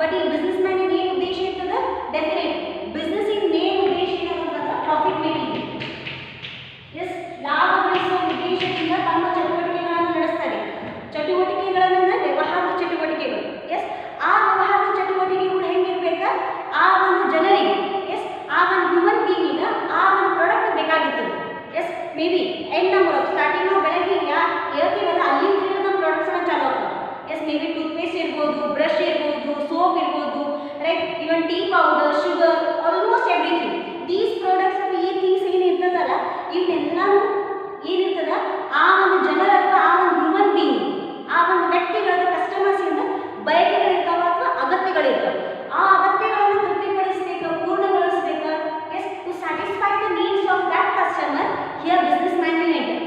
But ಈ business man ಏನು ಉದ್ದೇಶ ಇರ್ತದ ಡೆಫಿನೆಟ್ ಬಿಸ್ನೆಸ್ ಇನ್ ಮೇನ್ ಉದ್ದೇಶ ಏನಂತಂದ್ರೆ ಪ್ರಾಫಿಟ್ ಮೇಕಿಂಗ್. ಎಸ್, ಲಾಭ ಗಳಿಸುವ ಉದ್ದೇಶದಿಂದ ತಮ್ಮ ಚಟುವಟಿಕೆಗಳನ್ನು ನಡೆಸ್ತಾರೆ. ಚಟುವಟಿಕೆಗಳನ್ನ ವ್ಯವಹಾರದ ಚಟುವಟಿಕೆಗಳು. ಎಸ್, ಆ ವ್ಯವಹಾರದ ಚಟುವಟಿಕೆಗಳು ಹೆಂಗಿರ್ಬೇಕ, ಆ ಒಂದು ಜನರಿಗೆ, ಎಸ್, ಆ ಒಂದು ಹ್ಯೂಮನ್ ಬೀಯಿಂಗ್ ಆ ಒಂದು ಪ್ರಾಡಕ್ಟ್ ಬೇಕಾಗಿತ್ತು. Yes, maybe end number starting ನಾವು ಬೆಳಗ್ಗೆ ಹೇಳ್ತೀವಲ್ಲ ಅಲ್ಲಿ ನಮ್ಮ ಪ್ರಾಡಕ್ಟ್ಸ್ನ ಚಾಲು ಆಗ್ತವೆ. Yes, maybe toothpaste ಇರ್ಬೋದು, ಬ್ರಷ್ ಇರ್ಬೋದು, ಸೋಪ್ ಇರ್ಬೋದು, right, even tea powder, sugar, almost everything. These products ಈ ಥಿಂಗ್ಸ್ ಏನು ಇರ್ತದಲ್ಲ ಇವನ್ನೆಲ್ಲನೂ ಏನಿರ್ತದ ಆ ಒಂದು ಜನರ ಅಥವಾ ಆ ಒಂದು ಹ್ಯೂಮನ್ ಬೀಯಿಂಗ್ ಆ ಒಂದು ವ್ಯಕ್ತಿಗಳ ಕಸ್ಟಮರ್ಸ್ ಇಂದ ಬಯಕೆಗಳಿರ್ತಾವ ಅಥವಾ ಅಗತ್ಯಗಳಿರ್ತಾವೆ. ಆ ಅಗತ್ಯಗಳನ್ನು ತೃಪ್ತಿಪಡಿಸಬೇಕು, ಪೂರ್ಣಗೊಳಿಸಬೇಕು. Yes, to satisfy the needs of that customer here business man will enter.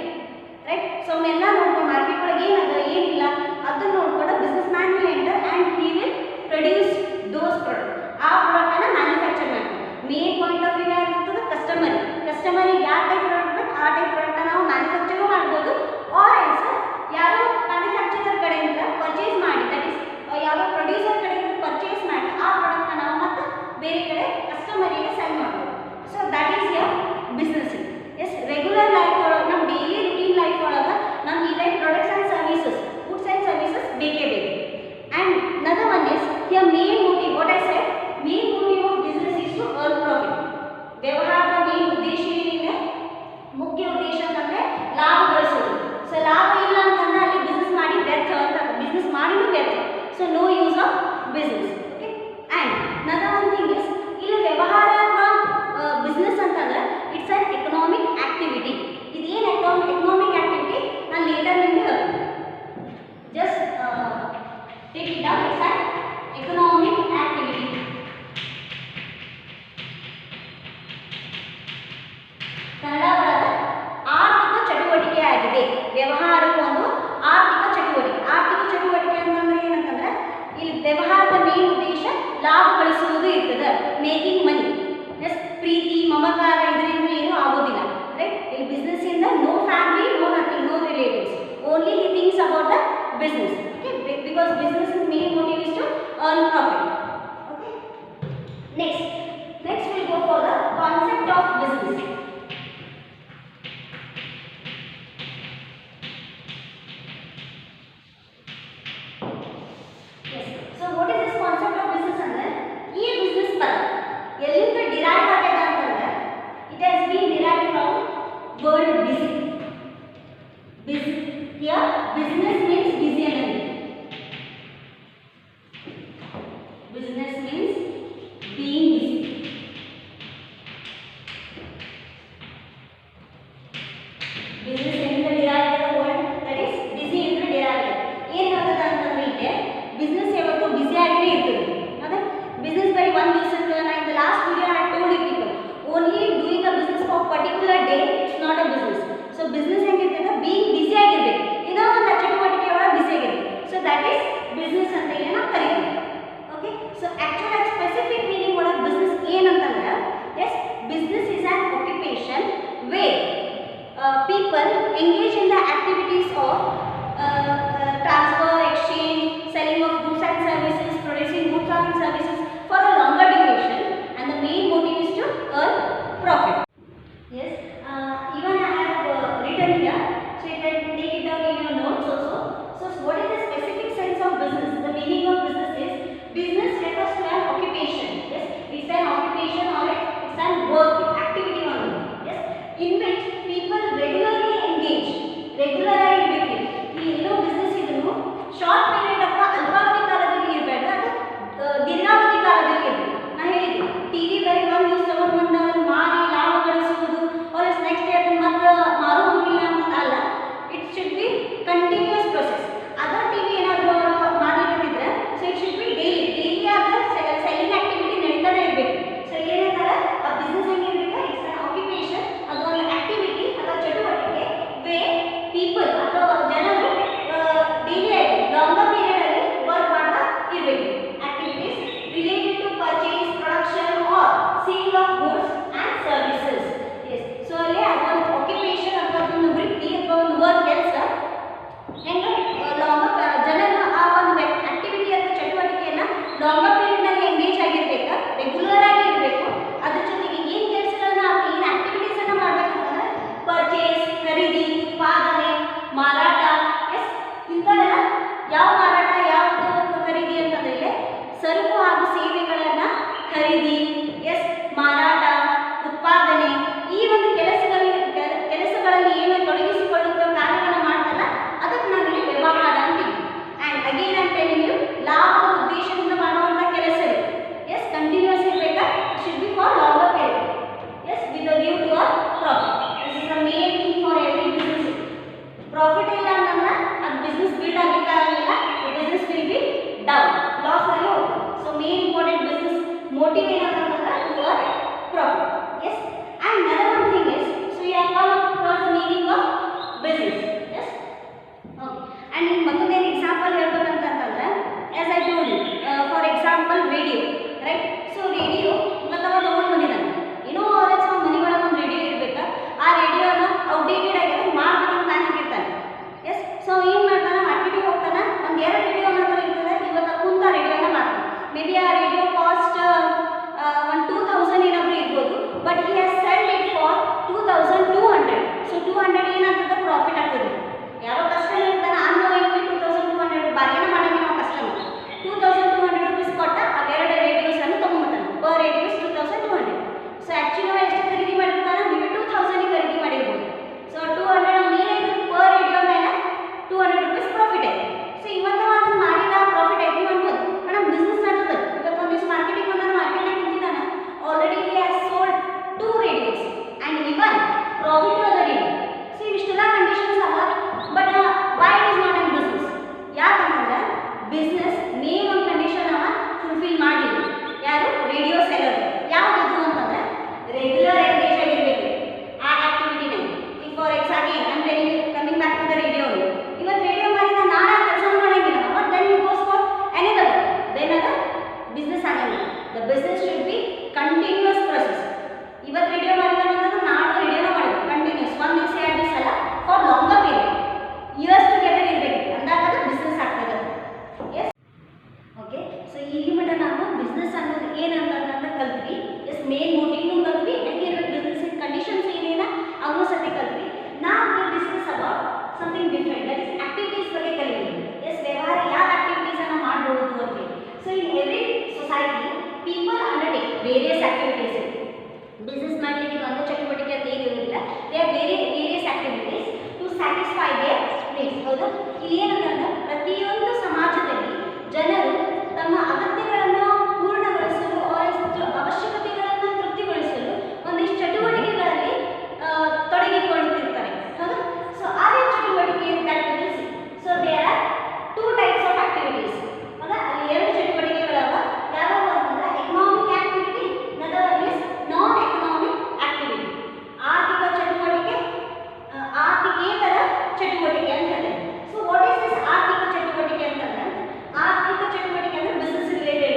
Right, so ಅವನ್ನೆಲ್ಲ ನೋಡ್ಕೊಂಡು ಮಾರ್ಕೆಟ್ ಒಳಗೆ ಏನದ ಏನಿಲ್ಲ ಅದನ್ನ ನೋಡ್ಕೊಂಡು business man will enter and he will produce those product. ಆ ಪ್ರಾಡಕ್ಟನ್ನು ಮ್ಯಾನುಫ್ಯಾಕ್ಚರ್ ಮಾಡ್ತೀವಿ. ಮೇನ್ ಪಾಯಿಂಟ್ ಆಫ್ ವ್ಯೂ ಯಾರಿರ್ತದೆ ಕಸ್ಟಮರಿಗೆ ಯಾವ ಟೈಪ್ ಪ್ರಾಡಕ್ಟ್ ಬೇಕು ಆ ಟೈಪ್ ಪ್ರಾಡಕ್ಟನ್ನು ನಾವು ಮ್ಯಾನುಫ್ಯಾಕ್ಚರು ಮಾಡ್ಬೋದು. ಆರ್ ಎಲ್ಸ್ ಯಾರೋ ಮ್ಯಾನುಫ್ಯಾಕ್ಚರರ್ ಕಡೆಯಿಂದ ಪರ್ಚೇಸ್ ಮಾಡಿ, ದಟ್ ಇಸ್ ಯಾರೋ ಪ್ರೊಡ್ಯೂಸರ್ ಕಡೆಯಿಂದ ಪರ್ಚೇಸ್ ಮಾಡಿ ಆ ಪ್ರಾಡಕ್ಟ್ನ ನಾವು ಮತ್ತೆ ಬೇರೆ ಕಡೆ ಕಸ್ಟಮರಿಗೆ ಸೆಲ್ ಮಾಡ್ಬೋದು. So that is your business. Yes, regular life ಒಳಗೆ ನಮ್ಮ ಡೈಲಿ ರುಟೀನ್ ಲೈಫ್ ಒಳಗೆ ನಮ್ಗೆ ಈ type products and services, foods and services ಬೇಕೇ ಬೇಕು. And another one is your main motive. What I said, main motive of business is to earn profit. ವ್ಯವಹಾರದ main ಉದ್ದೇಶ ಏನಿದೆ, ಮುಖ್ಯ ಉದ್ದೇಶ ಅಂತಂದರೆ ಲಾಭ ಗಳಿಸೋದು. ಸೊ ಲಾಭ ಇಲ್ಲ ಅಂತಂದ್ರೆ ಅಲ್ಲಿ ಬಿಸ್ನೆಸ್ ಮಾಡಿ ವ್ಯರ್ಥ ಅಂತ, ಬಿಸ್ನೆಸ್ ಮಾಡಿನೂ ವ್ಯರ್ಥ. So no use of business. Okay, and another one thing is ಇಲ್ಲಿ ವ್ಯವಹಾರ ಅಥವಾ ಬಿಸ್ನೆಸ್ ಅಂತಂದ್ರೆ ಇಟ್ಸ್ ಅನ್ ಎಕನಾಮಿಕ್ ಆಕ್ಟಿವಿಟಿ. ಇದೇನು ಎಕನಾಮಿಕ್ ಆಕ್ಟಿವಿಟಿ ನಾನು ಲೇಟರ್ ನಿಮಗೆ ಹೇಳ್ತೀನಿ. Just take it down. It's an economic activity. Kannada ಒಳಗೆ ಆರ್ಥಿಕ ಚಟುವಟಿಕೆ ಆಗಿದೆ. ವ್ಯವಹಾರಕ್ಕೆ ಒಂದು ಆರ್ಥಿಕ ಚಟುವಟಿಕೆ. ಆರ್ಥಿಕ ಚಟುವಟಿಕೆ ಅಂತಂದ್ರೆ ಏನಂತಂದ್ರೆ ಇಲ್ಲಿ ವ್ಯವಹಾರದ ಮೇನ್ ಉದ್ದೇಶ ಲಾಭ ಗಳಿಸುವುದು ಇರ್ತದೆ, ಮೇಕಿಂಗ್ ಮನಿ. ಎಸ್, ಪ್ರೀತಿ ಮಮಕಾರ ಇದರಿಂದ ಏನು ಆಗೋದಿಲ್ಲ. ರೈಟ್, ಇಲ್ಲಿ ಬಿಸ್ನೆಸ್ ಇಂದ no family, no nothing, no relatives, only he thinks about the business. Okay, because business's main motive is to earn profit. Okay, next we'll go for the concept of business. Yes, so what is this concept of business ಅಂದ್ರೆ ಈ business ಪದ ಎಲ್ಲಿಂದ derive ಆಗಿದೆ ಅಂತಂದ್ರೆ it has been derived from word busy. Busy, here business means busy ಅನ್ನೋದು. Business means being busy. Business ಎಂದ derive ಆದ word that is busy ಎಂದ ಡಿರೈವ್ ಆಗಿದೆ. ಏನು ಹೇಳ್ತದೆ ಅಂತಂದ್ರೆ ಇದೆ ಬಿಸ್ನೆಸ್ ಯಾವತ್ತೂ ಬ್ಯುಸಿ ಆಗಿನೇ ಇರ್ತದೆ. ಅದೇ ಬಿಸ್ನೆಸ್ ಬೈ ಒನ್ ರೀಸನ್ ನಾನು in the last video I told you people only doing a business for particular day it's not a business. So business ಹೆಂಗಿರ್ತದೆ ಬೀಯಿಂಗ್ ಬ್ಯುಸಿ ಆಗಿರ್ಬೇಕು, ಏನೋ ಒಂದು ಚಟುವಟಿಕೆ ಒಳಗೆ ಬ್ಯುಸಿ ಆಗಿರ್ಬೇಕು. ಸೊ ದಟ್ ಈಸ್ ಬಿಸ್ನೆಸ್ ಅಂತ ಏನೋ ಕರೀತೀವಿ. Okay, so actual specific meaning ಒಳಗೆ ಖರೀದಿ, ಎಸ್ ಮಾರಾಟ, ಉತ್ಪಾದನೆ, ಈ ಒಂದು ಕೆಲಸಗಳಲ್ಲಿ ಏನು ತೊಡಗಿಸಿಕೊಳ್ಳುವ ಕಾರ್ಯವನ್ನು ಮಾಡ್ತಲ್ಲ ಅದಕ್ಕೆ ನಾವಿಲ್ಲಿ ವ್ಯವಹಾರ ಅಂತೀವಿ. And again I am telling you, ಲಾಭದ ಉದ್ದೇಶದಿಂದ ಮಾಡುವಂಥ ಕೆಲಸ ಇದೆ. ಎಸ್ ಕಂಟಿನ್ಯೂಸ್ ಇರಬೇಕಾ, should be for longer period. Yes with a view to a profit. This is the main thing for every business. Profit ಇಲ್ಲ ಅಂತಂದ್ರೆ ಅದು ಬಿಸ್ನೆಸ್ ಬಿಲ್ಡ್ ಆಗಲಿಕ್ಕಾಗಲಿಲ್ಲ, business will be down, loss ಆಗಿ ಹೋಗ್ತದೆ. So main important business motive ಏನಂತಂದ್ರೆ to a profit. Yes and another one thing is, so you have come across the meaning of business. Yes, okay. And in ಮತ್ತೊಂದೇನು example ಹೇಳ್ಬೇಕಂತಂದ್ರೆ, as I told you, for example radio, right? So radio ಇವತ್ತವ ತಗೊಂಡು ಬಂದಿದ್ದಾನೆ, ಏನೋ ಅವರ ಮನೆಯೊಳಗೆ ಒಂದು radio ಇರಬೇಕಾ, ಆ ರೇಡಿಯೋನ ಔಟ್ಡೇಟೆಡ್ ಆಗಿದೆ ಮಾರ್ಕೆಟ್ ನಾನು ಹಾಕಿರ್ತಾನೆ. ಎಸ್ ಸೊ ಏನು ಮಾಡ್ತಾನೆ, ಮಾರ್ಕೆಟಿಗೆ ಹೋಗ್ತಾನೆ, ಒಂದು ಎರಡು ರೇಡಿಯೋ ಅನ್ನೋದು ಇರ್ತದೆ, ಇವತ್ತು ಕುಂತ ರೇಡಿಯೋನ ಮಾಡ್ತಾನೆ. ಮೇ ಬಿ ಆ ರೇಡಿಯೋ ಕಾಸ್ಟ್ ಒಂದು 2000 ಏನಾದರೂ ಇರ್ಬೋದು, but he has celled it for 2200. So 200 ಏನಾಗ್ತದೆ ಪ್ರಾಫಿಟ್ ಆಗ್ತದೆ. ಯಾರೋ ಕಸ್ಟಮರ್ ಇರ್ತಾನೆ, ಅನ್ವಯವಾಗಿ 2200 ಬಾರ್ಗೇನ್ ಮಾಡೋಂಗೆ ನಾವು ಕಸ್ಟಮರ್ 2200 ರುಪೀಸ್ ಕೊಟ್ಟ ಅವೆರಡು ರೇಡಿಯೋಸನ್ನು ತೊಗೊಂಡ್ಬಿಡ್ತಾನೆ. Per radios 2200. ಸೊ ಆ್ಯಕ್ಚುಲಿ ನಾವು ಎಷ್ಟು ಖರೀದಿ ಮಾಡಿರ್ತಾನೆ, ಮೇಬಿ 2000 ಖರೀದಿ ಮಾಡಿರ್ಬೋದು. ಸೊ 200 ಏನಾಯ್ತು ಪರ್ ರೇಡಿಯೋ ಮೇಲೆ 200 ರುಪೀಸ್ ಪ್ರಾಫಿಟ್ ಆಯ್ತು. ಸೊ ಇವತ್ತು ಅದನ್ನು ಮಾಡಿದ ಪ್ರಾಫಿಟ್ ಆಯ್ತು ಅನ್ಬೋದು. ಮೇಡಮ್ ಬಿಸ್ನೆಸ್ ಮಾಡ್ತದೆ, ಇವತ್ತು ಒಂದು ದಿವಸ ಮಾರ್ಕೆಟಿಗೆ ಬಂದಾಗ ಮಾರ್ಕೆಟ್ನಾಗ ಕುಂತಿದ್ದಾನೆ, already he has sold 2 radios and even profit ಅದ ರೇಡಿಯೋ. ಸೊ ಇವಿಷ್ಟೆಲ್ಲ ಕಂಡೀಷನ್ಸ್ ಅಲ್ಲ, but why it is not in business? ಯಾಕಂತಂದ್ರೆ ಬಿಸ್ನೆಸ್ ಮೇನ್ ಒಂದು ಕಂಡೀಷನ್ ಅವ ಫುಲ್ಫಿಲ್ ಮಾಡಲಿಲ್ಲ. ಯಾರು? Radio seller. ಯಾವುದದು ಅಂತಂದ್ರೆ ರೆಗ್ಯುಲರ್ ಎಂಗೇಜ್ ಆಗಿರಬೇಕು ಆ ಆಕ್ಟಿವಿಟಿನಲ್ಲಿ. ಈಗ for example I am coming back to the radio. ಇವತ್ತು ರೇಡಿಯೋ ಮಾಡಿದ ನಾಳೆ ಕೆಲಸ ಮಾಡಂಗಿಲ್ಲ, but then you goes for another, then ಅದು ಬಿಸ್ನೆಸ್ ಆಗಂಗಿಲ್ಲ. The business should be continuous process. ಇವತ್ತು ರೇಡಿಯೋ ಮಾಡಿದ ಅಂದ್ರೆ ನಾಳೆ ರೇಡಿಯೋನ ಮಾಡಬೇಕು ಕಂಟಿನ್ಯೂಸ್, ಒಂದು ದಿವಸ 2 ದಿವಸ ಅಲ್ಲ, for longer period, years together ಇರಬೇಕು, ಅಂದಾಗ ಅದು ಬಿಸ್ನೆಸ್ ಆಗ್ತದೆ. Yes okay. ಸೊ ಈಗ ಮಟ್ಟ ನಾವು ಬಿಸ್ನೆಸ್ ಅನ್ನೋದು ಏನಂತಂದ್ರೆ ಕಲ್ತ್ವಿ. ಎಸ್ ಮೇನ್ ಮೋಟಿವ್ನು ಕಲ್ತ್ವಿ, ಹೆಂಗಿರ್ಬೇಕು ಬಿಸ್ನೆಸ್ ಕಂಡೀಷನ್ಸ್ ಏನೇನ ಅವನು ಸತಿ ಕಲ್ತ್ವಿ. ನಾವು will discuss about something different, that is activities ಬಗ್ಗೆ ಕಲಿಯೋದು. ಎಸ್ ವ್ಯವಹಾರ ಯಾವ ಆಕ್ಟಿವಿಟೀಸನ್ನು ಮಾಡ್ಬೋದು ಅಂತ. So in every society people undertake various activities. Business ಮಾಡಲಿಕ್ಕೆ ಒಂದು ಚಟುವಟಿಕೆ ಅಂತ ಏನಿರೋದಿಲ್ಲ, they are various activities to satisfy their needs. ಹೌದಾ? ಇಲ್ಲಿ ಏನಂತಂದ್ರೆ ಪ್ರತಿಯೊಂದು ಸಮಾಜದಲ್ಲಿ ಜನರು ತಮ್ಮ ಅಗತ್ಯಗಳನ್ನು ಪೂರ್ಣಗೊಳಿಸಲು, ಅವಶ್ಯಕತೆಗಳನ್ನು ತೃಪ್ತಿಗೊಳಿಸಲು ಒಂದಿಷ್ಟು ಚಟುವಟಿಕೆಗಳಲ್ಲಿ ತೊಡಗಿಕೊಳ್ಳುತ್ತಿರ್ತಾರೆ. ಹೌದಾ? ಸೊ ಆ ಚಟುವಟಿಕೆ activities. So there are 2 types of activities. ಹೌದಾ? ಅಲ್ಲಿ 2 ಚಟುವಟಿಕೆಗಳವ. ಯಾವ್ಯಾವ ಅಂತಂದ್ರೆ economic activity, another is non economic activity. ಆರ್ಥಿಕ ಚಟುವಟಿಕೆ, ಆರ್ಥಿಕೇತರ ಚಟುವಟಿಕೆ ಅಂತ ಹೇಳ್ತಾರೆ. ಸೊ ವಾಟ್ ಇಸ್ ದಿಸ್ ಆರ್ಥಿಕ ಚಟುವಟಿಕೆ ಅಂತಂದ್ರೆ, ಆರ್ಥಿಕ ಚಟುವಟಿಕೆ ಅಂದ್ರೆ ಬಿಸ್ನೆಸ್ ರಿಲೇಟೆಡ್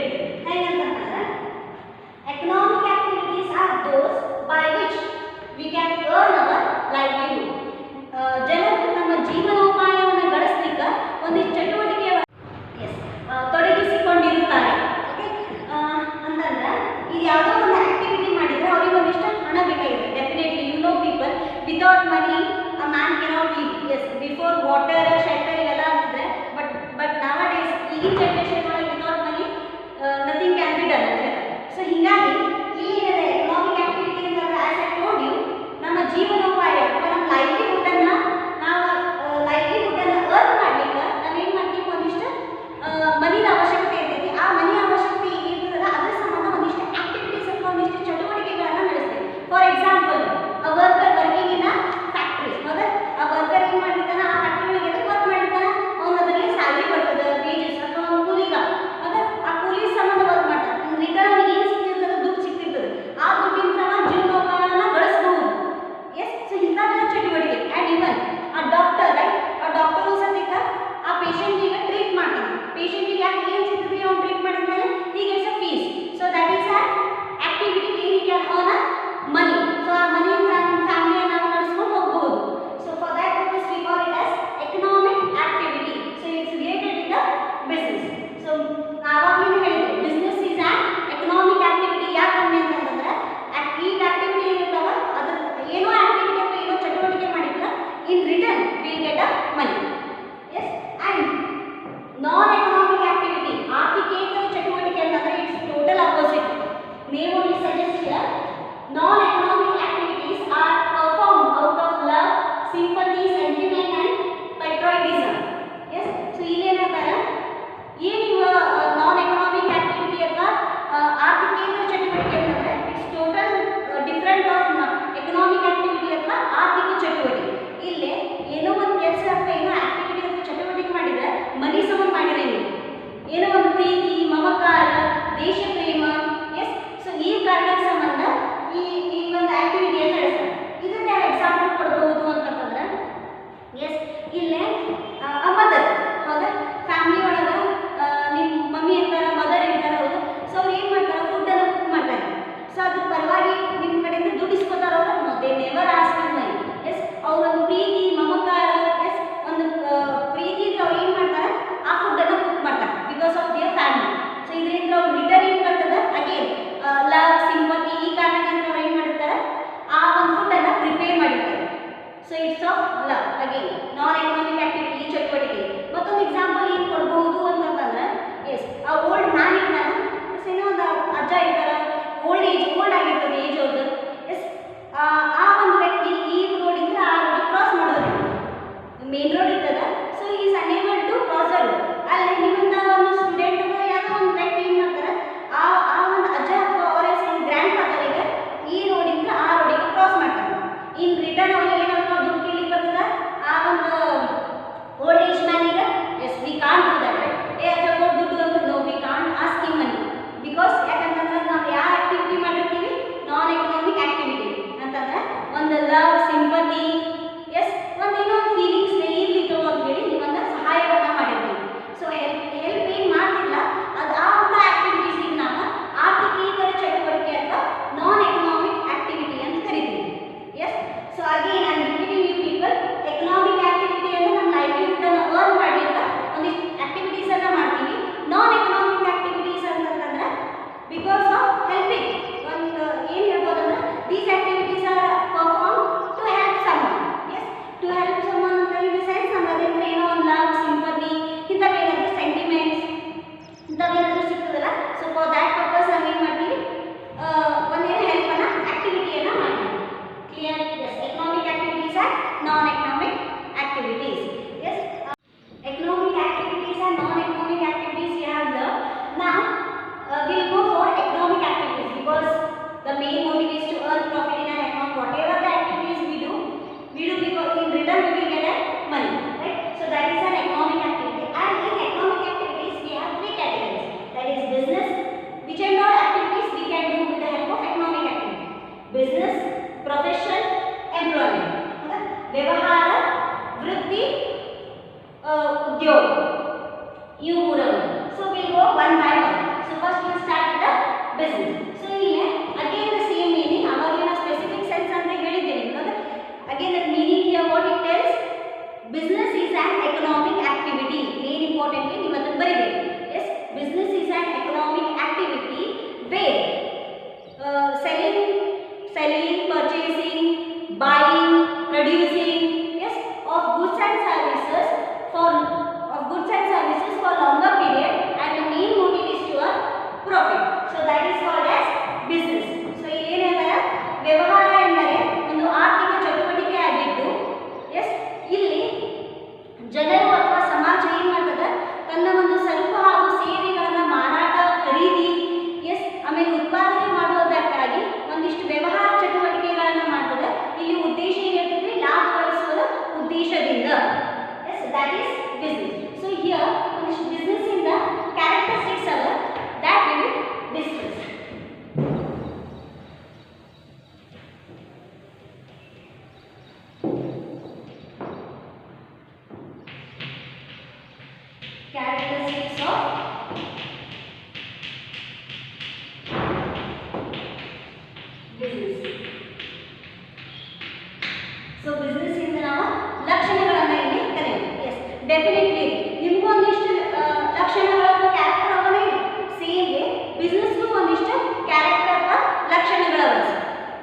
ಬಿಸ್ನೆಸ್ಗೂ ಒಂದಿಷ್ಟು ಕ್ಯಾರೆಕ್ಟರ್ ಅಥವಾ ಲಕ್ಷಣಗಳವ.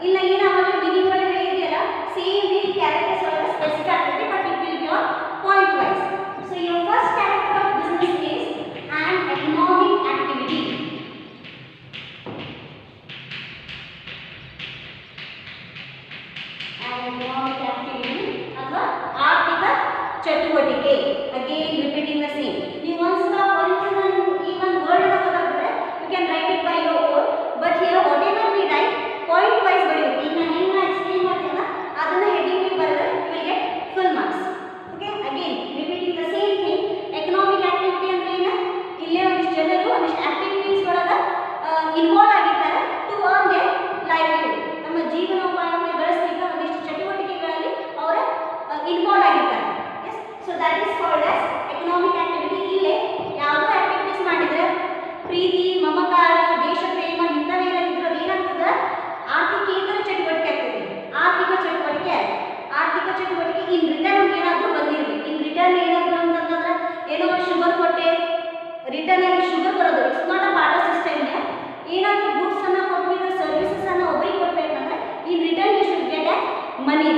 ಇಲ್ಲ ಏನಾವಾಗ ಮೀನಿಂಗ್ ಒಳಗೆ ಹೇಳಿದೆಯಲ್ಲ ಸೇಮ್ ಈ ಕ್ಯಾರೆಕ್ಟರ್ಸ್ ಒಳಗೆ ಸ್ಪೆಸಿಫಿಕ್ ಆಗ್ತದೆ, but it will be on point wise. So your first character of business is an economic activity. Economic activity ಅಥವಾ ಆರ್ಥಿಕ ಚಟುವಟಿಕೆ. Again repeating the same. ನೀವು ಒಂದ್ಸಲ ಈ ಒಂದು ವರ್ಡ್ ಅನ್ನು ಗೊತ್ತಾಗ್ತದೆ, you can write it by your own, but here whatever we write point wise ಬರೆಯಬೇಕು. ಈಗ ನಾನು ಹೆಂಗೆ ಎಕ್ಸ್ಪ್ಲೇನ್ ಮಾಡ್ತೀನಲ್ಲ ಅದನ್ನ ಹೆಡಿಂಗ್ ಗೆ ಬರೆದ್ರೆ you will get full marks. Okay, again repeating the same thing. Economic activity ಅಂದ್ರೆ ಏನು? ಇಲ್ಲೇ ಒಂದಿಷ್ಟು ಜನರು ಒಂದಿಷ್ಟು ಆಕ್ಟಿವಿಟೀಸ್ ಒಳಗೆ ಇನ್ವಾಲ್ವ್ ಆಗಿರ್ತಾರೆ ಟು ಅರ್ನ್ ದೇರ್ ಲೈವ್ಲಿಹುಡ್. ನಮ್ಮ ಜೀವನೋಪಾಯವನ್ನು ಬೆಳೆಸಲಿಕ್ಕೆ ಒಂದಿಷ್ಟು ಚಟುವಟಿಕೆಗಳಲ್ಲಿ ಅವರ ಇನ್ವಾಲ್ವ್ ಆಗಿರ್ತಾರೆ. Yes, so that is called as economic activity. ಇಲ್ಲೇ ಯಾವುದೋ ಆಕ್ಟಿವಿಟೀಸ್ ಮಾಡಿದ್ರೆ ಪ್ರೀತಿ, ಮಮಕಾರ, ದೇಶ ಪ್ರೇಮ ಇಂಥವೇನಿದ್ರು ಅದು ಏನಾಗ್ತದೆ? ಆರ್ಥಿಕೇತರ ಚಟುವಟಿಕೆ ಆಗ್ತದೆ. ಆರ್ಥಿಕ ಚಟುವಟಿಕೆ ಇನ್ ರಿಟರ್ನ್ ನಮ್ಗೆ ಏನಾದರೂ ಬಂದಿರಲಿ. ಇನ್ ರಿಟರ್ನ್ ಏನಾದ್ರು ಅಂತಂದ್ರೆ ಏನೋ ಶುಗರ್ ಕೊಟ್ಟೆ, ರಿಟರ್ನ್ ಆಗಿ ಶುಗರ್ ಬರೋದು, it's not a part of system. ಏನಾದರೂ ಗೂಡ್ಸ್ ಅನ್ನ ಕೊಟ್ಬಿಟ್ಟು ಸರ್ವಿಸಸ್ ಅನ್ನ ಒಬ್ಬರಿಗೆ ಕೊಡ್ಬೇಕಂದ್ರೆ in return you should get money.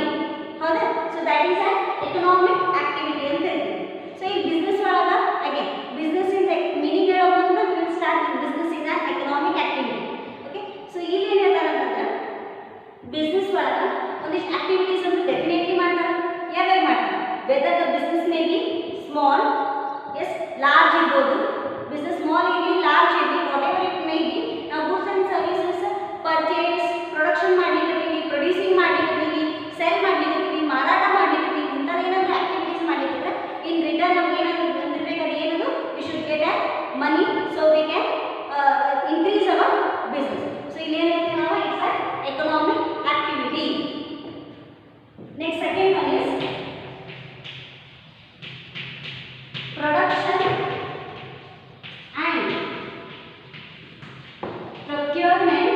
ಹೌದಾ? So that is an economic activity ಅಂತ ಹೇಳ್ತೀವಿ. ಸೊ ಈ ಬಿಸ್ನೆಸ್ ಒಳಗೆ ಅಗೇನ್ ಬಿಸ್ನೆಸ್ ಇನ್ ಮೀನಿಂಗ್ ಹೇಳೋದು will start business is an economic activity. Okay, so ಇಲ್ಲಿ ಏನು ಹೇಳ್ತಾರೆ ಅಂತಂದ್ರೆ ಬಿಸ್ನೆಸ್ ಒಳಗೆ ಒಂದಿಷ್ಟು ಆಕ್ಟಿವಿಟೀಸ್ ಅಂತ ಡೆಫಿನೆಟ್ಲಿ ಮಾಡ್ತಾರೆ. ಯಾವ್ಯಾವ ಮಾಡ್ತಾರೆ? Whether the business may be small, yes large ಇರ್ಬೋದು, ಬಿಸ್ನೆಸ್ ಸ್ಮಾಲ್ ಇರಲಿ ಲಾರ್ಜ್ ಇರಲಿ, whatever it may be, ನಾವು goods and services purchase production ಮಾಡ್ಲಿಕ್ಕೆ, ಪ್ರೊಡ್ಯೂಸಿಂಗ್ ಮಾಡ್ಲಿಕ್ಕೆ, ಸೆಲ್ ಮಾಡ್ಲಿಕ್ಕೆ, ಮಾರಾಟ ಮಾಡ್ಲಿಕ್ಕೆ, ಇಂಥದ್ದು ಏನಾದರೂ ಆಕ್ಟಿವಿಟೀಸ್ ಮಾಡ್ಲಿಕ್ಕೆ ಇನ್ ರಿಟರ್ನ್ ನಮ್ಗೆ ಏನಾದರೂ ಬಂದಿರಬೇಕು. ಅದು ಏನದು? V should get a money so we can increase our business. So ಇಲ್ಲಿ ಏನು ಹೇಳ್ತೀವಿ ನಾವು? It's a economic activity. Next second one is production and procurement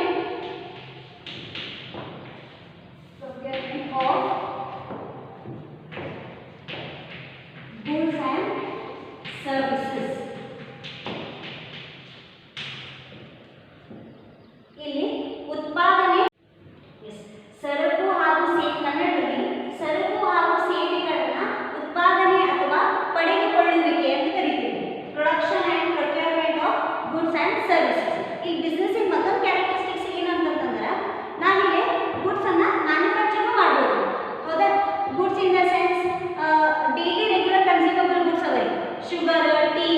of goods and services. ಇಲ್ಲಿ ಉತ್ಪಾದನೆ, ಸರಕು ಹಾಗೂ ಕನ್ನಡದಲ್ಲಿ ಸರಕು ಹಾಗೂ ಸೇವೆಗಳನ್ನು ಉತ್ಪಾದನೆ ಅಥವಾ ಪಡೆದುಕೊಳ್ಳುವಿಕೆ ಅಂತ ಕರೀತೀವಿ. Production and procurement of goods and services. ಈ ಬಿಸ್ನೆಸ್ಸಿನ ಮತ್ತೊಂದು ಕ್ಯಾರೆಕ್ಟರಿಸ್ಟಿಕ್ಸ್ ಏನಂತಂದ್ರೆ ನಾವಿಲ್ಲಿ ಗೂಡ್ಸನ್ನು ಮ್ಯಾನುಫ್ಯಾಕ್ಚರ್ನೂ ಮಾಡ್ಬೋದು. ಹೌದಾ? Goods in the sense daily regular consumable goods ಅವೆ. Sugar, tea,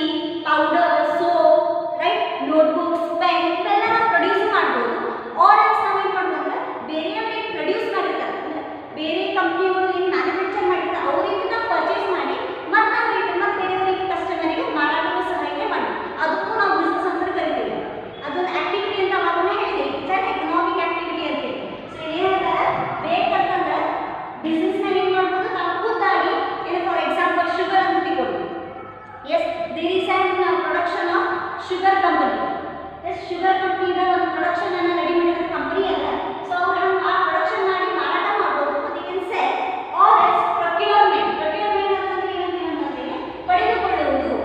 powder, soap, right, notebooks, pen ಇವೆಲ್ಲ ನಾವು ಪ್ರೊಡ್ಯೂಸ್ ಮಾಡ್ಬೋದು. ಆರ್ ಎಲ್ಸ್ ನಾವು ಏನು ಮಾಡ್ಬೋದು ಅಂದ್ರೆ ಬೇರೆಯವರಿಗೆ ಪ್ರೊಡ್ಯೂಸ್ ಮಾಡಿರ್ತಾರೆ, ಅಂದರೆ ಬೇರೆ ಕಂಪ್ನಿಗಳು ಏನು ಮ್ಯಾನುಫ್ಯಾಕ್ಚರ್ ಮಾಡಿರ್ತಾರೆ ಅವರಿಗೆ ನಾವು ಪರ್ಚೇಸ್ ಮಾಡಿ ಮತ್ತೆ ನಾವು ರಿಟರ್ನ್ ಬೇರೆಯವರಿಗೆ ಕಸ್ಟಮರಿಗೆ ಮಾರಾಟದ ಸಹಾಯ ಮಾಡಿ ಅದಕ್ಕೂ ನಾವು ಬಿಸ್ನೆಸ್ ಅಂತ ಕರಿತೀವಿ. ಅದೊಂದು ಆಕ್ಟಿವಿಟಿ ಅಂತ ಅವಾಗನೇ ಹೇಳಿದೆ. ಇಟ್ಸ್ ಅನ್ ಎಕನಾಮಿಕ್ ಆಕ್ಟಿವಿಟಿ ಅಂತ ಹೇಳಿ. ಸೊ ಏನಂತಾರೆ ಬೇಕಂತಂದ್ರೆ ಬಿಸ್ನೆಸ್ನಾಗ ಏನು ಮಾಡ್ಬೋದು? ನಾವು ಖುದ್ದಾಗಿ ಏನು ಫಾರ್ ಎಕ್ಸಾಂಪಲ್ ಶುಗರ್ ಅಂತ ತಿಳ್ಕೊಳ್ಳಿ. Yes, there is an production of sugar company. Yes, sugar ಕಂಪನಿದ ಒಂದು ಪ್ರೊಡಕ್ಷನ್ ಅನ್ನು ರೆಡಿ ಮಾಡಿದ ಕಂಪನಿ ಅಲ್ಲ. ಸೊ ಅವ್ರು ಆ ಪ್ರೊಡಕ್ಷನ್ ಮಾಡಿ ಮಾರಾಟ ಮಾಡ್ಬೋದು. ಮತ್ತು you can sell or else procurement. Procurement ಅಂತಂದ್ರೆ ಏನಂತೀವಿ ಅಂತಂದ್ರೆ ಪಡೆದುಕೊಳ್ಳುವುದು.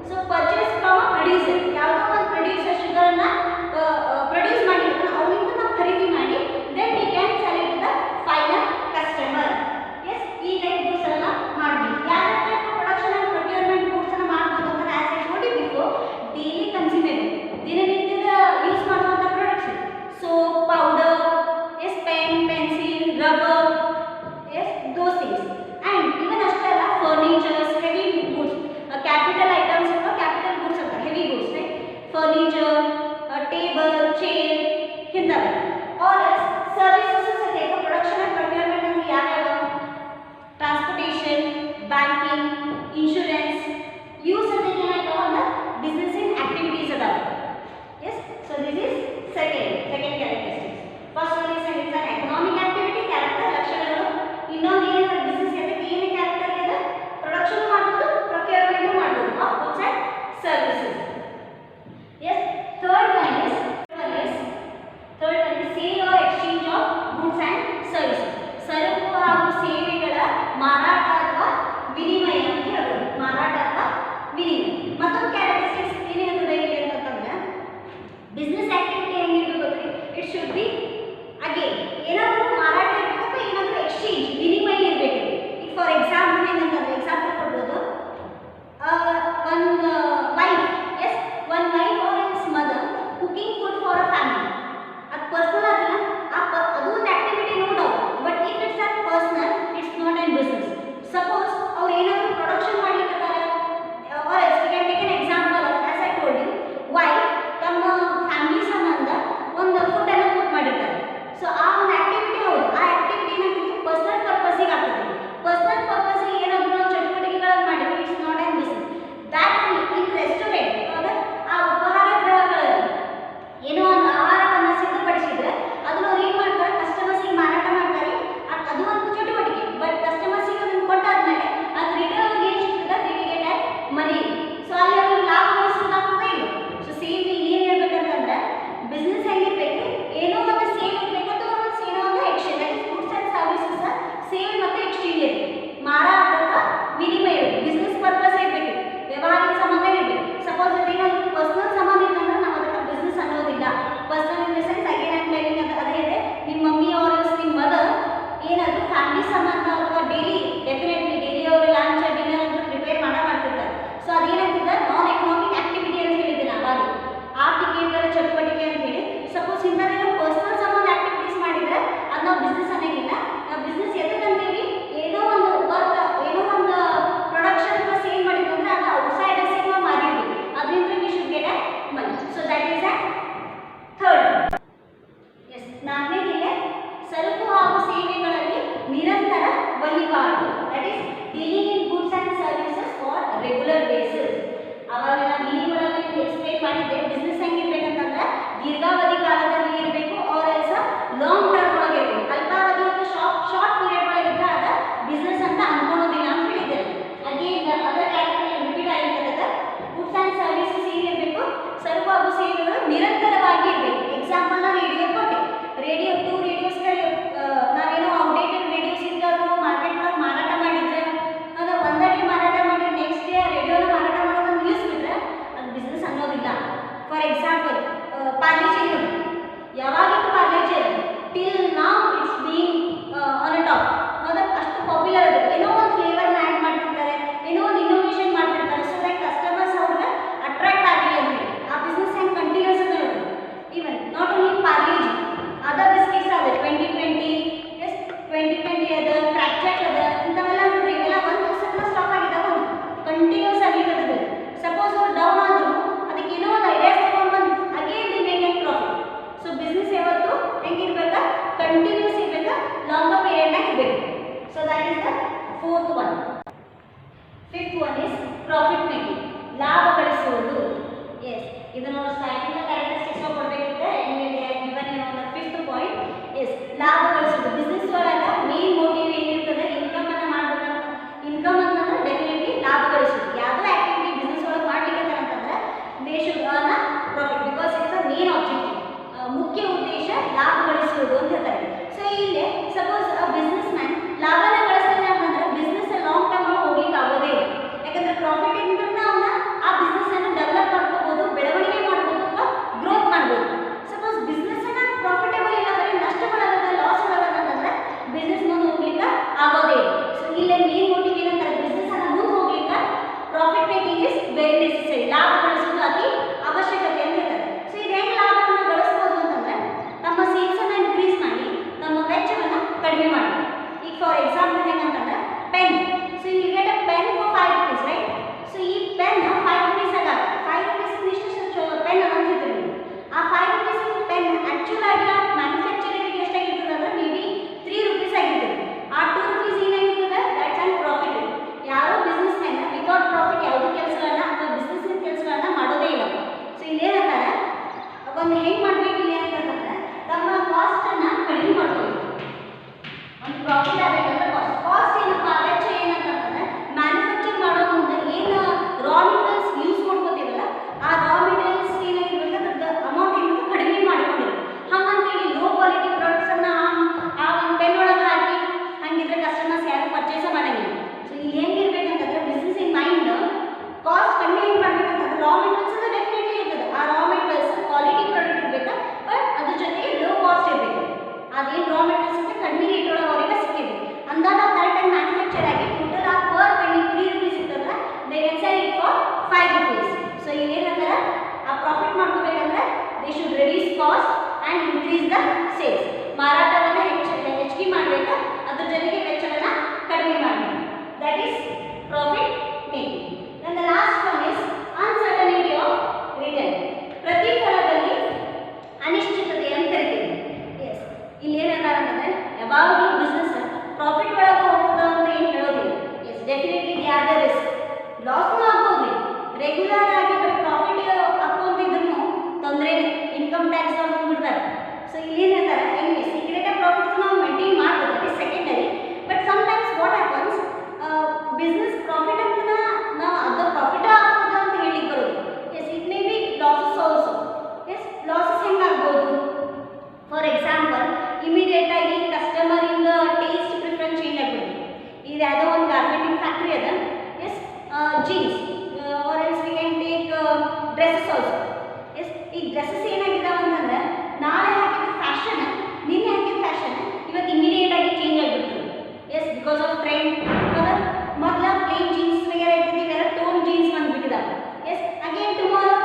So purchase from a producer. ಯಾವುದೋ ಒಂದು ಪ್ರೊಡ್ಯೂಸರ್ ಶುಗರನ್ನು ಪ್ರೊಡ್ಯೂಸ್ ಮಾಡಿರ್ತಾನೆ, ಅವರಿಂದ ನಾವು ಖರೀದಿ ಮಾಡಿ then we can sell it the final customer. Yes, ಈ ಟೈಪ್ ಗೂಡ್ಸ್ ಅನ್ನ ಮಾಡ್ಬೋದು. ಯಾವ type production and procurement goods ಅನ್ನ ಮಾಡ್ಬೋದು ಅಂದ್ರೆ as I told you before, daily consumable ದಿನನಿತ್ಯದ ಯೂಸ್ ಮಾಡುವಂಥ products, soap, powder, yes pen, pencil, rubber, yes those things. And even ಅಷ್ಟೇ ಅಲ್ಲ, furnitures, heavy goods, capital items ಅಥವಾ ಕ್ಯಾಪಿಟಲ್ ಗೂಡ್ಸ್ ಅಂತ heavy goods, right, furniture, table, chair ಇಂಥವೆ. Or else services ಸಹಿತ production and procurement ಅಂದ್ರೆ ಯಾವ್ಯಾವ? Transportation, banking, insurance ಇವು ಸಹಿತ ಏನಾಯ್ತಾವ ಅಂದ್ರೆ ಬಿಸ್ನೆಸ್ ಇನ್ ಆಕ್ಟಿವಿಟೀಸ್ ಅದಾವೆ. Yes, so this is second characteristics. First one is it's an economic activity, character ಲಕ್ಷಣಗಳು. ಇನ್ನೊಂದು ಏನಂದ್ರೆ ಬಿಸ್ನೆಸ್ ಅದಕ್ಕೆ ಏನು ಕ್ಯಾರೆಕ್ಟರ್ ಇದೆ? ಪ್ರೊಡಕ್ಷನ್ ಮಾಡ್ಬೋದು, ಪ್ರೊಕ್ಯೂರ್ಮೆಂಟ್ ಮಾಡ್ಬೋದು of goods and services. Yes, third one is sale or business activity ಹೆಂಗಿರ್ಬೇಕು ಗೊತ್ತ್ರಿ? ಇಟ್ ಶುಡ್ ಬಿ ಅಗೇನ್ ಏನಾದರೂ ಮಾರಾಟ ಇರಬೇಕು ಅಥವಾ ಏನಾದರೂ ಎಕ್ಸ್ಚೇಂಜ್ ವಿನಿಮಯ ಇರಬೇಕು. ಈಗ ಫಾರ್ ಎಕ್ಸಾಂಪಲ್ ಏನಂತಂದ್ರೆ ಎಕ್ಸಾಂಪಲ್ ಕೊಡ್ಬೋದು, one wife or his mother cooking food for a family. ಅದು ಪರ್ಸನಲ್ ಅಲ್ಲ, ಅದು ಒಂದು ಆಕ್ಟಿವಿಟಿ ನೋಡೋ, but if it's a personal it's not an business. Suppose ಅವ್ರು ಏನಾದರೂ ಪ್ರೊಡಕ್ಷನ್ ಮಾಡ್ಲಿಕ್ಕತ್ತಾರ, or else we can take an example of as I told you, wife ತಮ್ಮ family ಸಂಬಂಧ ಒಂದು ಫುಡ್ ಅನ್ನು ಕುಕ್ ಮಾಡಿರ್ತಾರೆ. ಸೊ ಆ ಒಂದು ಆಕ್ಟಿವಿಟಿ ಹೌದು, ಆ ಆಕ್ಟಿವಿಟಿ ಏನಾಗ್ತದೆ ಪರ್ಸನಲ್ ಪರ್ಪಸ್ಸಿಗೆ ಆಗ್ತದೆ. ಪರ್ಸನಲ್ ಪರ್ಪಸ್ಸಿಗೆ ಏನಾದರೂ ನಾವು ಚಟುವಟಿಕೆಗಳನ್ನು ಮಾಡಿದ್ರೆ it's not an business. That in restaurant ಆ ಉಪಹಾರ ಗೃಹಗಳಲ್ಲಿ ಏನೋ ಒಂದು ಆಹಾರವನ್ನು ಸಿದ್ಧಪಡಿಸಿದ್ರೆ ಅದನ್ನ ಅವ್ರು ಏನು ಮಾಡ್ತಾರೆ, ಕಸ್ಟಮರ್ಸಿಗೆ ಮಾರಾಟ ಮಾಡ್ತಾರೆ. ಅದು ಒಂದು ಚಟುವಟಿಕೆ. ಬಟ್ ಕಸ್ಟಮರ್ಸಿಗೆ ಅದನ್ನು ಕೊಟ್ಟಾದ್ಮೇಲೆ ಅದು ರಿಟರ್ನ್ ಅವ್ರಿಗೆ ಏನು ಸಿಗ್ತದೆ, they will get money. So ಅಲ್ಲಿ ಅವ್ರಿಗೆ ಲಾಭ ಗಳಿಸೋದಾಗ್ತದೆ ಇಲ್ಲ. ಸೊ ಸೇಮ್ ಏನು ಹೇಳ್ಬೇಕಂತಂದ್ರೆ ಬಿಸ್ನೆಸ್ ಹೆಂಗಿರ್ಬೇಕು, ಏನೋ ಒಂದು ಸೇಲ್ ಇರಬೇಕು ಅಥವಾ ಒಂದು ಏನೋ ಒಂದು exchange, that is goods and services sale ಮತ್ತು ಎಕ್ಸ್ಚೇಂಜ್ ಇರಬೇಕು. ಮಾರಾಟ ವಿನಿಮಯ ಇರಬೇಕು, ಬಿಸ್ನೆಸ್ ಪರ್ಪಸ್ ಇರಬೇಕು, ವ್ಯವಹಾರಿಕ ಸಂಬಂಧ ಇರಬೇಕು. ಸಪೋಸ್ ಅದೇನಾದರೂ ಪರ್ಸನಲ್ ಸಂಬಂಧ ಇತ್ತಂದ್ರೆ ನಾವು ಅದಕ್ಕೆ ಬಿಸ್ನೆಸ್ ಅನ್ನೋದಿಲ್ಲ. Personal in the sense again and telling ಅಂತ ಅದೇ ಇದೆ, ನಿಮ್ಮ ಮಮ್ಮಿ ಅವರ ನಿಮ್ಮ ಮದರ್ ಏನಾದರೂ ಫ್ಯಾಮಿಲಿ ಸಂಬಂಧ ಅಥವಾ ಡೈಲಿ ಡೆಫಿನೆಟ್ಲಿ ಡೈಲಿ ಅವರು ಲಂಚ್ ಡಿನ್ನರ್ ಅಂತ ಪ್ರಿಪೇರ್ ಮಾಡ್ತಿರ್ತಾರೆ. ಸೊ ಅದೇನಾಗ್ತದೆ ನಾನ್ ಎಕನಾಮಿಕ್ ಆಕ್ಟಿವಿಟಿ ಅಂತ ಹೇಳಿದ್ದೀನಿ ಅವಾಗ, ಆರ್ಥಿಕೇತರ ಚಟುವಟಿಕೆ ಅಂತ ಹೇಳಿ. ಸಪೋಸ್ ಇಂಥದ್ದೇನೋ ಪರ್ಸನಲ್ ಸಂಬಂಧ ಆಕ್ಟಿವಿಟೀಸ್ ಮಾಡಿದರೆ ಅದು ನಾವು ಬಿಸ್ನೆಸ್ ಅನ್ನೋಂಗಿಲ್ಲ. ನಾವು ಬಿಸ್ನೆಸ್ ಎದಕ್ಕಂತೀವಿ, ಏನೋ ಒಂದು ವರ್ಕ್ ಏನೋ ಒಂದು ಪ್ರೊಡಕ್ಷನ್ ಅಥವಾ ಸೇಲ್ ಮಾಡಿದ್ವಿ ಅಂದರೆ ಅದು ಔಟ್ಸೈಡ್ ನಾವು ಮಾರಿದ್ವಿ, ಅದರಿಂದ we should get a money. So that is a third. Yes, ನಾಲ್ಕನೇದಿದೆ ಸರಕು ಹಾಗೂ ಸೇವೆಗಳಲ್ಲಿ ನಿರಂತರ ವಹಿವಾಟು, that is dealing in goods and services for regular basis. ಅವಾಗ ನಾನು ಮೀನಿಂಗ್ ಎಕ್ಸ್ಪ್ಲೇನ್ ಮಾಡಿದ್ದೆ ಬಿಸ್ನೆಸ್ ಹೆಂಗಿರ್ಬೇಕಂತಂದ್ರೆ ದೀರ್ಘಾವಧಿ ಕಾಲದಲ್ಲಿ ಇರಬೇಕು, ಆರ್ ಎಲ್ಸ್ ಲಾಂಗ್ ಟರ್ಮ್ ಒಳಗೆ ಇರಬೇಕು. ಅಲ್ಪಾವಧಿ ಅಥವಾ ಶಾರ್ಟ್ ಪೀರಿಯಡ್ ಒಳಗೆ ಇದ್ದರೆ ಅದು ಬಿಸ್ನೆಸ್ ಅಂತ ಅನ್ಕೊಳ್ಳೋದಿಲ್ಲ ಅಂತ ಹೇಳಿದ್ದೇನೆ. ಅಗೇನ್ ಅದರ್ ಕ್ಯಾಟಗರಿ ರಿಪೀಟ್ ಆಗಿರ್ತದೆ. ಗೂಡ್ಸ್ ಆ್ಯಂಡ್ ಸರ್ವಿಸಸ್ ಏನಿರಬೇಕು, ಸರಕು ಹಾಗೂ ಸೇವೆಗಳು ನಿರಂತರವಾಗಿ ಇರಬೇಕು. ಎಕ್ಸಾಂಪಲ್ ನಾನು ರೇಡಿಯೋ ಕೊಟ್ಟೆ, ರೇಡಿಯೋ 2 ರೇಡಿಯೋಸ್ಗಳು ನಾವೇನೋ ಔಟ್ಡೇಟೆಡ್ ರೇಡಿಯೋಸ್ ಇದ್ದಾವೆ ಮಾರ್ಕೆಟ್ ಒಳಗೆ ಮಾರಾಟ ಮಾಡಿದ್ರೆ, ಅದು ಒಂದಡಿ ಮಾರಾಟ ಮಾಡಿ ನೆಕ್ಸ್ಟ್ ಡೇ ರೇಡಿಯೋನ ಮಾರಾಟ ಮಾಡೋದನ್ನು ನಿಲ್ಲಿಸ್ಬಿಟ್ರೆ ಅದು ಬಿಸ್ನೆಸ್ ಅನ್ನೋದಿಲ್ಲ. ಫಾರ್ ಎಕ್ಸಾಂಪಲ್ ಪಾರ್ಲೇಜಿ ನೋಡಿ, ಯಾವಾಗಿತ್ತು Parle G till now it's being on a top. ಹೌದಾ, ಅಷ್ಟು ಪಾಪ್ಯುಲರ್ ಅದು. ಏನೋ ಒಂದು ಫ್ಲೇವರ್ನ ಆ್ಯಡ್ ಮಾಡ್ತಿರ್ತಾರೆ, ಏನೋ ಒಂದು ಇನ್ನೋವೇಷನ್ ಮಾಡ್ತಿರ್ತಾರೆ, ಸೊ ದಟ್ ಕಸ್ಟಮರ್ಸ್ ಅವ್ರಿಗೆ ಅಟ್ರಾಕ್ಟ್ ಆಗಲಿ ಅಂತ ಹೇಳಿ. ಆ ಬಿಸ್ನೆಸ್ ಹೆಂಗೆ ಕಂಟಿನ್ಯೂಸ್ ಅಂತ ನೋಡಿ. Even not only Parle-G, other biscuits ಅದ 2020 ಎಸ್ 2020 ಅದ ಕ್ರ್ಯಾಕ್ಜಾಕ್ ಅದ, ಇಂಥವೆಲ್ಲ ನೋಡ್ರಿ, ಇವೆಲ್ಲ ಒಂದು ದಿವಸಕ್ಕೆ ಸ್ಟಾಪ್ ಆಗಿದ್ದಾವೆ, ಒಂದು ಕಂಟಿನ್ಯೂಸ್ ಆಗಿ ಇರ್ತದೆ. ಸಪೋಸ್ ಅವ್ರು ಡೌನ್ ಆದರೂ ಅದಕ್ಕೆ ಏನೋ ಒಂದು ಐಡಿಯಾಸ್ ತೊಗೊಂಡು ಬಂದು again the make N cost and increase the sales. ಮಾರಾಟವನ್ನು ಹೆಚ್ಚಿಗೆ ಮಾಡಬೇಕು, ಅದ್ರ ಜೊತೆಗೆ ವೆಚ್ಚವನ್ನು ಕಡಿಮೆ ಮಾಡಬೇಕು. That is profit making. And the last one is uncertainty of return. ಪ್ರತಿಫಲದಲ್ಲಿ ಅನಿಶ್ಚಿತತೆ ಅಂತ ಕರಿತೀವಿ. ಎಸ್, ಇಲ್ಲಿ ಏನಂತಾರೆ ಅಂದರೆ ಯಾವಾಗಲೂ ಬಿಸ್ನೆಸ್ ಪ್ರಾಫಿಟ್ ಒಳಗೆ ಹೋಗ್ತದ ಅಂತ ಏನು ಹೇಳೋದಿಲ್ಲ. ಎಸ್, ಡೆಫಿನೆಟ್ಲಿ ಯಾವ್ದು ರಿಸ್ಕ್, ಲಾಸ್ನೂ ಆಗ್ಬೋದು. ರೆಗ್ಯುಲರ್ ಆಗಿ ಬರೀ ಪ್ರಾಫಿಟ್ ಹಾಕೊಂತಿದ್ರು ತೊಂದರೆ, ಇನ್ಕಮ್ ಟ್ಯಾಕ್ಸ್ ಅವ್ರು ಬಿಡ್ತಾರೆ. ಸೊ ಇಲ್ಲಿ ಏನಂತಾರೆ, ಇಲ್ಲಿ ಸೀಕ್ರೆಟ್ ಪ್ರಾಫಿಟ್ಸ್ ನಾವು ಮೇಂಟೈನ್ ಮಾಡ್ಬೋದು, that is secondary. But sometimes what happens, business profit ಅಂತ ನಾವು ಅದು ಪ್ರಾಫಿಟ್ ಆಗ್ತದ ಅಂತ ಹೇಳಿಕ್ಕೆ ಬರೋದು. Yes, it may be losses also. Yes, losses ಹೆಂಗಾಗ್ಬೋದು? ಫಾರ್ ಎಕ್ಸಾಂಪಲ್, ಇಮಿಡಿಯೇಟ್ ಆಗಿ ಕಸ್ಟಮರಿಂದ ಟೇಸ್ಟ್ ಪ್ರಿಫರೆನ್ಸ್ ಚೇಂಜ್ ಆಗ್ಬೋದು. ಇದು ಯಾವುದೋ ಒಂದು ಗಾರ್ಮೆಂಟಿಂಗ್ ಫ್ಯಾಕ್ಟ್ರಿ ಅದ. Yes, jeans or else we can take dresses also. Yes, ಈ ಡ್ರೆಸ್ಸಸ್ ಏನಾಗಿದ್ದಾವೆ ಅಂತಂದ್ರೆ ನಾಳೆ ಹಾಕಿದ ಫ್ಯಾಷನ್, ನಿನ್ನೆ ಹಾಕಿದ ಫ್ಯಾಷನ್ ಇವತ್ತು ಇಮಿಡಿಯೇಟ್ ಆಗಿ ಚೇಂಜ್ ಆಗಿಬಿಡ್ತದೆ. Yes, because of trend. ಮೊದಲ ಪ್ಲೇನ್ ಜೀನ್ಸ್ ವೇರ್ ಐತಿದ್ವಿ, ಇವೆಲ್ಲ ಟೋನ್ ಜೀನ್ಸ್ ಬಂದ್ಬಿಟ್ಟಿದ್ದಾವೆ. ಎಸ್, ಅಗೇನ್ ಟುಮಾರೋ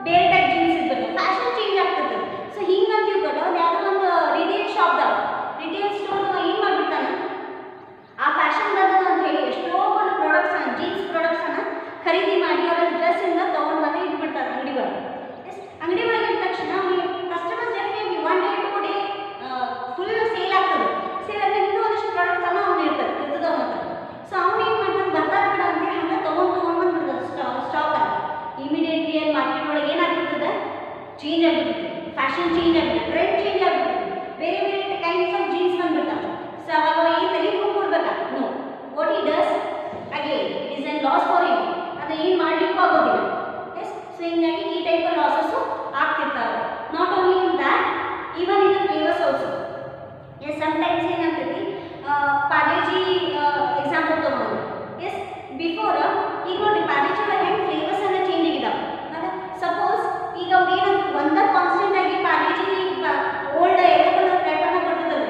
ಬೇರೆ ಟೈಪ್ ಜೀನ್ಸ್ ಇರ್ಬೇಕು, ಫ್ಯಾಷನ್ ಚೇಂಜ್ ಆಗ್ತದೆ. ಸೊ ಹಿಂಗಂತ ತಿಳ್ಕೊಂಡು ಅದು ಯಾವುದೋ ಒಂದು ರಿಟೇಲ್ ಶಾಪ್ದಾಗ, ರಿಟೇಲ್ ಸ್ಟೋರ್ ಏನು ಮಾಡಿಬಿಡ್ತಾನೆ, ಆ ಫ್ಯಾಷನ್ ಬರ್ತದೆ ಅಂತ ಹೇಳಿ ಎಷ್ಟೋ ಒಂದು ಪ್ರಾಡಕ್ಟ್ಸನ್ನು, ಜೀನ್ಸ್ ಪ್ರಾಡಕ್ಟ್ಸನ್ನು ಖರೀದಿ ಮಾಡಿ ಅವರ ಡ್ರೆಸ್ಸಿಂದ ತೊಗೊಂಡು ಬಂದು ಇಟ್ಬಿಡ್ತಾರೆ ಅಂಗಡಿ ಒಳಗೆ. ಎಸ್, ಅಂಗಡಿ ಒಳಗೆ ಇಟ್ಟ ತಕ್ಷಣ customers definitely 1 day 2 day full sale ಆಗ್ತದೆ. ಸೇಲ್ ಆದರೆ ಇನ್ನೂ ಒಂದಿಷ್ಟು ಪ್ರಾಡಕ್ಟ್ಸನ್ನು ಅವ್ನು ಇರ್ತದೆ ಅವನ ಹತ್ರ. ಸೊ ಅವ್ನು ಏನು ಮಾಡ್ತಾನೆ, ಬರ್ತಾರೆ ಬಿಡ ಅಂತ ಹಂಗೆ ತೊಗೊಂಡು ಬಂದ್ಬಿಡ್ತಾರೆ ಸ್ಟಾಕಲ್ಲಿ. ಇಮಿಡಿಯೇಟ್ಲಿ ಅಲ್ಲಿ ಮಾರ್ಕೆಟ್ ಒಳಗೆ ಏನಾಗ್ಬಿಡ್ತದೆ, ಚೇಂಜ್ ಆಗಿಬಿಡ್ತದೆ, ಫ್ಯಾಷನ್ ಚೇಂಜ್ ಆಗಿಬಿಡ್ತದೆ, ಟ್ರೆಂಡ್ ಚೇಂಜ್ ಆಗಿಬಿಡ್ತದೆ, ಬೇರೆ ಬೇರೆ ಕೈಂಡ್ಸ್ ಆಫ್ ಜೀನ್ಸ್ ಬಂದ್ಬಿಡ್ತಾವೆ. ಸೊ ಅವಾಗ ಏನು ತಲೆ ಕೊಡ್ಬೇಕಾ? ನೋ, ವಾಟ್ ಈ does again it is an loss for you. ಅದು ಏನು ಮಾಡಲಿಕ್ಕೂ ಆಗೋದಿಲ್ಲ. ಎಸ್, ಸೊ ಹಿಂಗಾಗಿ ಈ ಟೈಪ್ ಲಾಸಸ್ಸು ಆಗ್ತಿರ್ತಾವೆ. Not only in that, even in the flavours also. Yes, sometimes ಏನಾಗ್ತದೆ, ಪಾರ್ಲೇಜಿ ಎಕ್ಸಾಂಪಲ್ ತೊಗೊಂಡು. ಎಸ್, ಬಿಫೋರ್ ಈಗ ನೋಡಿ ಪಾರ್ಲೇಜಿ ಒಳಗೆ ಹೆಂಗೆ ಫ್ಲೇವರ್ಸ್ ಎಲ್ಲ ಚೇಂಜ್ ಆಗಿದ್ದಾವೆ. ಅದ ಸಪೋಸ್ ಈಗ ಅವ್ರು ಏನಂತ ಒಂದೇ ಕಾನ್ಸ್ಟೆಂಟ್ ಆಗಿ ಪಾರ್ಲೇಜಿ ಓಲ್ಡ್ ಎಲ್ಲ ಕಲರ್ ಪ್ಯಾಟರ್ನ ಕೊಟ್ಟಿದ್ದಾರೆ,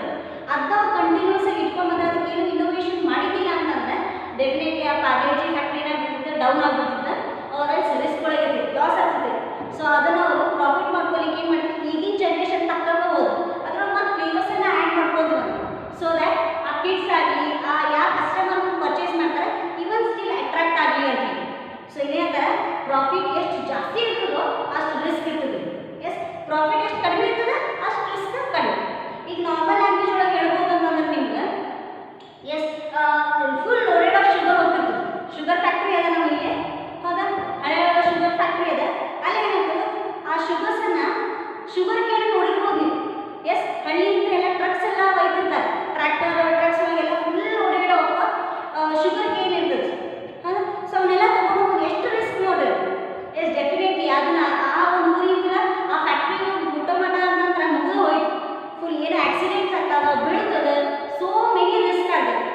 ಅದನ್ನ ಅವ್ರು ಕಂಟಿನ್ಯೂಸ್ ಆಗಿ ಇಟ್ಕೊಂಡ್ಬಂದ್ರೆ ಅದಕ್ಕೆ ಏನು ಇನ್ನೋವೇಷನ್ ಮಾಡಿದ್ದಿಲ್ಲ ಅಂತಂದ್ರೆ ಡೆಫಿನೆಟ್ಲಿ ಆ ಪಾರ್ಲೇಜಿ ಫ್ಯಾಕ್ಟ್ರಿನ ಬಿಡ್ತಿದ್ದೆ, ಡೌನ್ ಆಗಿಬಿಡ್ತಿದ್ದೆ, ಅವ್ರ ರಿಸ್ಕ್ ಒಳಗೆ ಲಾಸ್ ಆಗ್ತದೆ. ಸೊ ಅದನ್ನು ಅವರು ಪ್ರಾಫಿಟ್ ಮಾಡ್ಕೊಳ್ಳಿಕ್ಕೆ ಏನು ಮಾಡ್ತಾರೆ, ಈಗಿನ ಜನ್ರೇಷನ್ ತಕ್ಕಂಗೆ ಹೋದ್ರು ಅದ್ರೊಳಗೆ ಮತ್ತೆ ಫ್ಲೇವರ್ಸನ್ನು ಆ್ಯಡ್ ಮಾಡ್ಕೊಂಡು ಬಂದು, ಸೊ ದ್ಯಾಟ್ ಆ ಕಿಡ್ಸ್ ಆಗಲಿ ಆ ಯಾವ ಕಸ್ಟಮರ್ ಪರ್ಚೇಸ್ ಮಾಡ್ತಾರೆ ಇವನ್ ಸ್ಟಿಲ್ ಅಟ್ರಾಕ್ಟ್ ಆಗಲಿ ಅಂತ. ಸೊ ಇದೇ ಥರ ಪ್ರಾಫಿಟ್ ಎಷ್ಟು ಜಾಸ್ತಿ ಇರ್ತದೋ ಅಷ್ಟು ರಿಸ್ಕ್ ಇರ್ತದೆ. ಎಸ್, ಪ್ರಾಫಿಟ್ ಎಷ್ಟು ಕಡಿಮೆ ಇರ್ತದೆ ಅಷ್ಟು ರಿಸ್ಕ್ ಕಡಿಮೆ. ಈಗ ನಾರ್ಮಲ್ ಲ್ಯಾಂಗ್ವೇಜ್ ಒಳಗೆ ಹೇಳ್ಬೋದು ಅಂತಂದ್ರೆ ನಿಮ್ಗೆ, yes, full loaded of sugar ಹೋಗ್ತಿರ್ತದೆ. ಶುಗರ್ ಫ್ಯಾಕ್ಟ್ರಿ ಅದ ನಮಗೆ, ಹೌದಾ, ಹಳೆ ಶುಗರ್ ಫ್ಯಾಕ್ಟ್ರಿ ಅದ. ಅಲ್ಲಿ ಏನಾಗ್ತದೆ, ಆ ಶುಗರ್ಸನ್ನು ಶುಗರ್ ಕೇಳಿ ನೋಡಿರ್ಬೋದು ನೀವು. ಎಸ್, ಹಳ್ಳಿಯಿಂದ ಎಲ್ಲ ಟ್ರಕ್ಸ್ ಎಲ್ಲ ಒಯ್ತಿರ್ತಾರೆ, ಟ್ರ್ಯಾಕ್ಟರ್ ಟ್ರಕ್ಸ್ ಎಲ್ಲ full loaded of sugar cane ಇರ್ತದೆ. ಹೌದಾ, ಸೊ ಅವನ್ನೆಲ್ಲ ತೊಗೊಂಡು ಎಷ್ಟು ರಿಸ್ಕ್ ನೋಡ್ರಿ. ಎಸ್, ಡೆಫಿನೆಟ್ಲಿ ಅದನ್ನ ಆ ಒಂದು ಊರಿಂದ ಆ ಫ್ಯಾಕ್ಟ್ರಿ ಮುಟ್ಟ ಮಠ ನಂತರ ಮುಗಿದು ಹೋಯ್ತು, ಫುಲ್ ಏನು ಆಕ್ಸಿಡೆಂಟ್ಸ್ ಆಗ್ತದ, ಬೀಳ್ತದೆ, ಸೋ ಮೆನಿ ರಿಸ್ಕ್ ಆಗ್ತದೆ.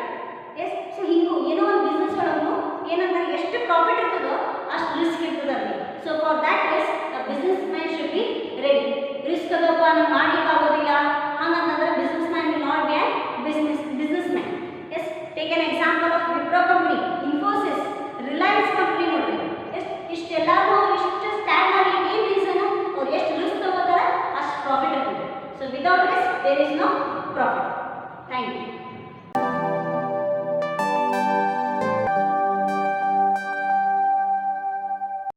ಎಸ್, ಸೊ ಹಿಂಗೂ ಏನೋ ಒಂದು ಬಿಸ್ನೆಸ್ ಒಳಗೂ ಏನಂತಾರೆ ಎಷ್ಟು ಪ್ರಾಫಿಟ್ ಇರ್ತದೋ ಅಷ್ಟು ರಿಸ್ಕ್ ಇರ್ತದೆ ಅಲ್ಲಿ. So for that risk the business man should be ready. Risk ಅದಪ್ಪ ನಾವು ಮಾಡ್ಲಿಕ್ಕೆ ಆಗೋದಿಲ್ಲ ಹಂಗಂತಂದ್ರೆ business man will not be an business man. Yes, take an example of Wipro company, Infosys, Reliance company ನೋಡ್ರಿ. ಎಸ್, ಇಷ್ಟೆಲ್ಲರೂ ಇಷ್ಟು ಸ್ಟ್ಯಾಂಡ್ ಆಗಲಿಕ್ಕೆ ಏನು ರೀಸನ್, ಅವ್ರು ಎಷ್ಟು ರಿಸ್ಕ್ ತಗೋತಾರೆ ಅಷ್ಟು ಪ್ರಾಫಿಟ್ ಇರ್ತದೆ. So without risk there is no profit. Thank you.